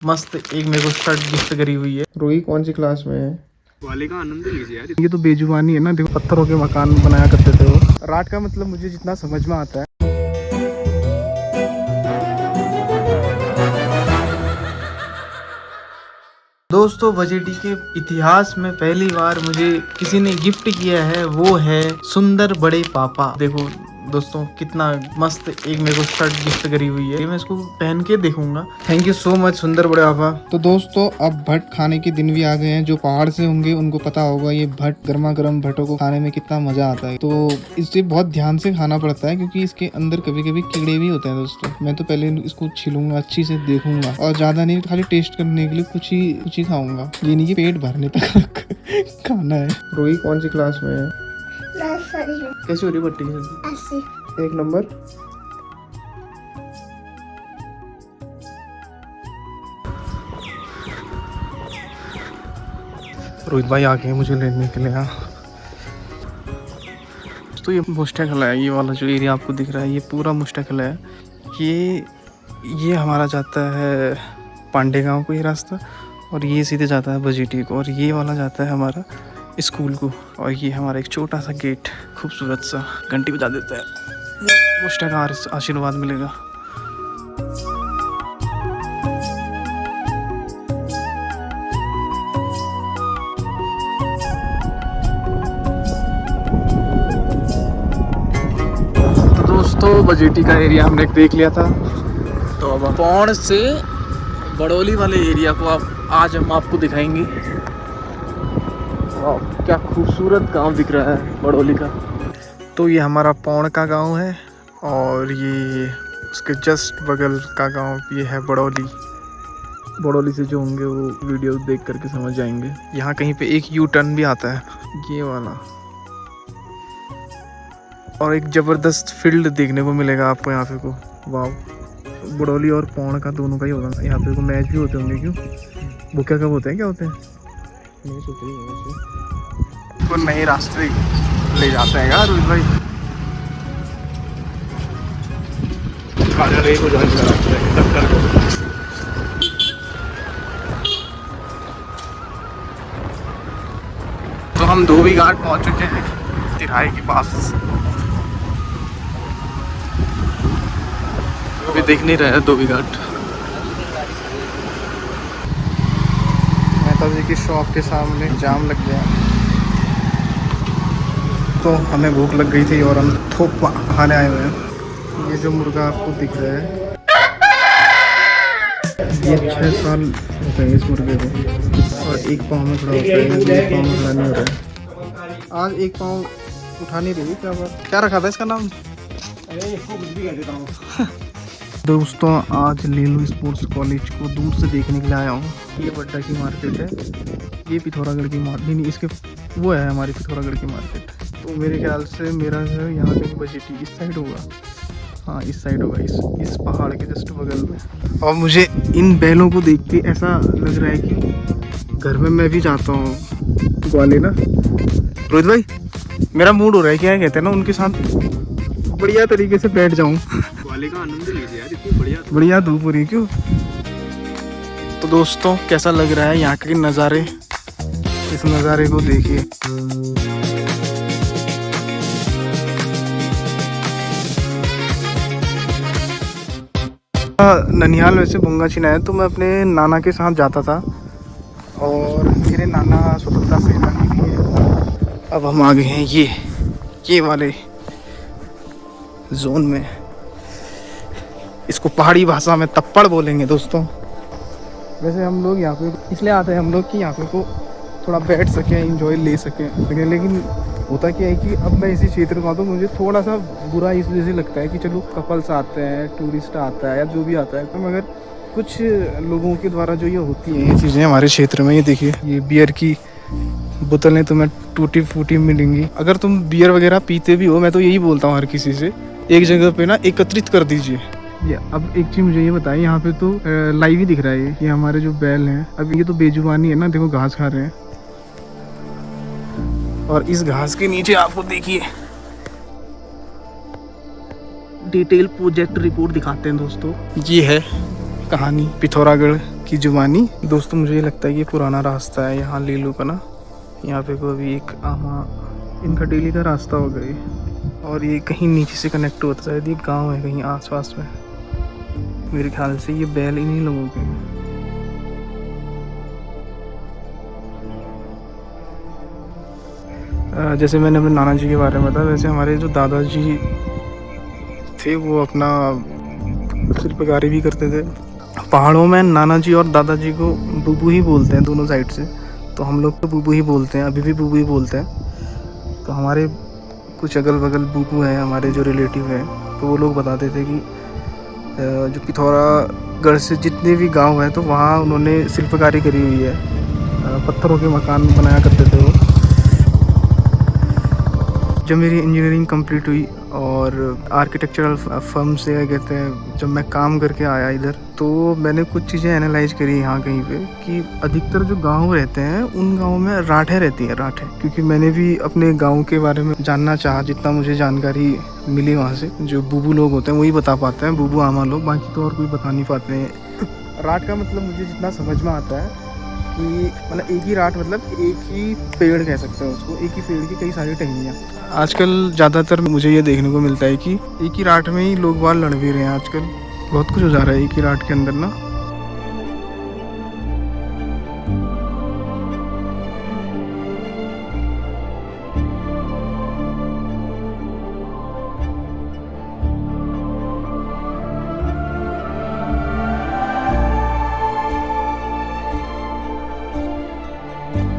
मस्त एक मेरे को शर्ट गिफ्ट करी हुई है। रोही कौन सी क्लास में है? वाले का आनंद लीजिए यार। ये तो बेजुबानी है ना। देखो पत्थरों के मकान बनाया करते थे वो। रात का मतलब मुझे जितना समझ में आता है। दोस्तों बजेटी के इतिहास में पहली बार मुझे किसी ने गिफ्ट किया है, वो है सुंदर बड़े पापा। देखो दोस्तों कितना मस्त एक मेरे को शर्ट गिफ्ट करी हुई है। मैं इसको पहन के देखूंगा। थैंक यू सो मच सुंदर बड़े पापा। तो दोस्तों अब भट्ट खाने के दिन भी आ गए हैं। जो पहाड़ से होंगे उनको पता होगा ये भट्ट, गर्मा गर्म भट्टों को खाने में कितना मजा आता है। तो इसे बहुत ध्यान से खाना पड़ता है क्योंकि इसके अंदर कभी कभी कीड़े भी होते हैं। दोस्तों मैं तो पहले इसको छीलूंगा, अच्छी से देखूंगा और ज्यादा नहीं, खाली टेस्ट करने के लिए कुछ ही खाऊंगा। ये नहीं कि पेट भरने तक खाना है। रोही कौन सी क्लास में है? कैसी हो रही भट्टी की सब्जी? एक नंबर। रोहित भाई आ गए मुझे लेने के लिए। तो ये मुश्तकिल है, ये वाला जो एरिया आपको दिख रहा है ये पूरा मुश्तकिल है। ये हमारा जाता है पांडे गांव को ये रास्ता, और ये सीधे जाता है बजेटी को, और ये वाला जाता है हमारा स्कूल को। और ये हमारा एक छोटा सा गेट खूबसूरत सा घंटी बजा देता है। मुश्तकार आशीर्वाद मिलेगा। तो दोस्तों बजेटी का एरिया हमने देख लिया था। तो अब पौड़ से बड़ौली वाले एरिया को आज हम आपको दिखाएंगे। वाह क्या खूबसूरत गांव दिख रहा है बड़ौली का। तो ये हमारा पौड़ का गांव है और ये उसके जस्ट बगल का गांव ये है बड़ौली। बड़ौली से जो होंगे वो वीडियो देख करके समझ जाएंगे। यहाँ कहीं पे एक यू टर्न भी आता है, ये वाला। और एक ज़बरदस्त फील्ड देखने को मिलेगा आपको यहाँ पे को। वाह बड़ौली और पौड़ का दोनों का ही होगा। यहाँ पे को मैच भी होते होंगे। क्यों वो क्या कब होते हैं, क्या होते हैं? मैच होते हैं। वो नए रास्ते ले जाते हैं यार रोहित भाई। तो हम धोबी घाट पहुंच चुके हैं तिराहे के पास। अभी देख नहीं रहे हैं धोबी घाट। मेहता जी की शॉप के सामने जाम लग गया। तो हमें भूख लग गई थी और हम थोपा खाने आए हुए हैं। ये जो मुर्गा आपको दिख रहा है ये 6 साल हो गए इस मुर्गे को, और एक पाँव में खड़ा होता है, एक पाँव में खड़ा नहीं हो रहा है। आज एक पाँव उठा नहीं रही। क्या बात, क्या रखा था इसका नाम? अरे इसको कुछ भी कह देता हूँ। दोस्तों आज लेलू स्पोर्ट्स कॉलेज को दूर से देखने के लिए आया हूँ। ये बड्डा की मार्केट है, ये पिथौरागढ़ की मार्केट नहीं, इसके वो है हमारी पिथौरागढ़ की मार्केट। तो मेरे ख्याल से मेरा घर यहाँ पे बजेटी इस साइड होगा। हाँ इस साइड होगा, इस पहाड़ के जस्ट बगल में। और मुझे इन बैलों को देख के ऐसा लग रहा है कि घर में मैं भी जाता हूँ ग्वाले ना। रोहित भाई मेरा मूड हो रहा है क्या कहते हैं ना उनके साथ बढ़िया तरीके से बैठ जाऊँ। वाले का आनंद लीजिए यार, इतनी बढ़िया धूप हो रही है। क्यों? तो दोस्तों कैसा लग रहा है यहाँ के नज़ारे? इस नज़ारे को देखिए। ननिहाल वैसे बुंगा छिना है, तो मैं अपने नाना के साथ जाता था और मेरे नाना स्वतंत्रता सेनानी भी है। अब हम आ गए हैं ये वाले जोन में। इसको पहाड़ी भाषा में तप्पड़ बोलेंगे दोस्तों। वैसे हम लोग यहाँ पे इसलिए आते हैं हम लोग कि यहाँ पे को थोड़ा बैठ सकें, एंजॉय ले सकें। लेकिन होता क्या है कि अब मैं इसी क्षेत्र में आता हूँ, मुझे थोड़ा सा बुरा इस वजह से लगता है कि चलो कपल्स आते हैं, टूरिस्ट आता है या जो भी आता है, तो मगर कुछ लोगों के द्वारा जो ये होती हैं ये चीज़ें हमारे क्षेत्र में। ये देखिए ये बियर की बोतलें तुम्हें टूटी फूटी मिलेंगी। अगर तुम बियर वगैरह पीते भी हो, मैं तो यही बोलता हूँ हर किसी से, एक जगह पे ना एकत्रित कर दीजिए। ये अब एक चीज़ मुझे ये बताइए, यहाँ पे तो लाइव ही दिख रहा है ये हमारे जो बैल हैं। अब ये तो बेजुबानी है ना, देखो घास खा रहे हैं। और इस घास के नीचे आपको देखिए डिटेल प्रोजेक्ट रिपोर्ट दिखाते हैं दोस्तों। ये है कहानी पिथौरागढ़ की जुबानी। दोस्तों मुझे ये लगता है कि ये पुराना रास्ता है यहाँ लीलू का ना। यहाँ पे कोई भी एक आमा इनका डेली का रास्ता हो गया और ये कहीं नीचे से कनेक्ट होता है। शायद ये गाँव है कहीं आसपास में। मेरे ख्याल से ये बैल इन्हीं लोगों के हैं। जैसे मैंने अपने नाना जी के बारे में बताया, वैसे हमारे जो दादाजी थे वो अपना शिल्पकारी भी करते थे। पहाड़ों में नाना जी और दादाजी को बुबू ही बोलते हैं दोनों साइड से, तो हम लोग तो बुबू ही बोलते हैं, अभी भी बुबू ही बोलते हैं। तो हमारे कुछ अगल बगल बुबू हैं, हमारे जो रिलेटिव हैं, तो वो लोग बताते थे कि जो पिथौरागढ़ से जितने भी गांव हैं तो वहाँ उन्होंने शिल्पकारी करी हुई है। पत्थरों के मकान बनाया करते थे वो। जब मेरी इंजीनियरिंग कंप्लीट हुई और आर्किटेक्चरल फर्म से कहते हैं जब मैं काम करके आया इधर, तो मैंने कुछ चीज़ें एनालाइज करी यहाँ कहीं पे कि अधिकतर जो गांव रहते हैं उन गाँव में राठें रहती हैं, राठें। क्योंकि मैंने भी अपने गांव के बारे में जानना चाहा, जितना मुझे जानकारी मिली वहाँ से, जो बुबू लोग होते हैं वही बता पाते हैं, बुबू आमा लोग, बाकी तो और कोई बता नहीं पाते हैं। राठ का मतलब मुझे जितना समझ में आता है कि मतलब एक ही राठ मतलब एक ही पेड़ कह सकते हैं उसको, एक ही पेड़ की कई सारी टहनियाँ। आजकल ज़्यादातर मुझे ये देखने को मिलता है कि एक ही राठ में ही लोग बाहर लड़ भी रहे हैं। आजकल बहुत कुछ हो जा रहा है एक ही राठ के अंदर ना।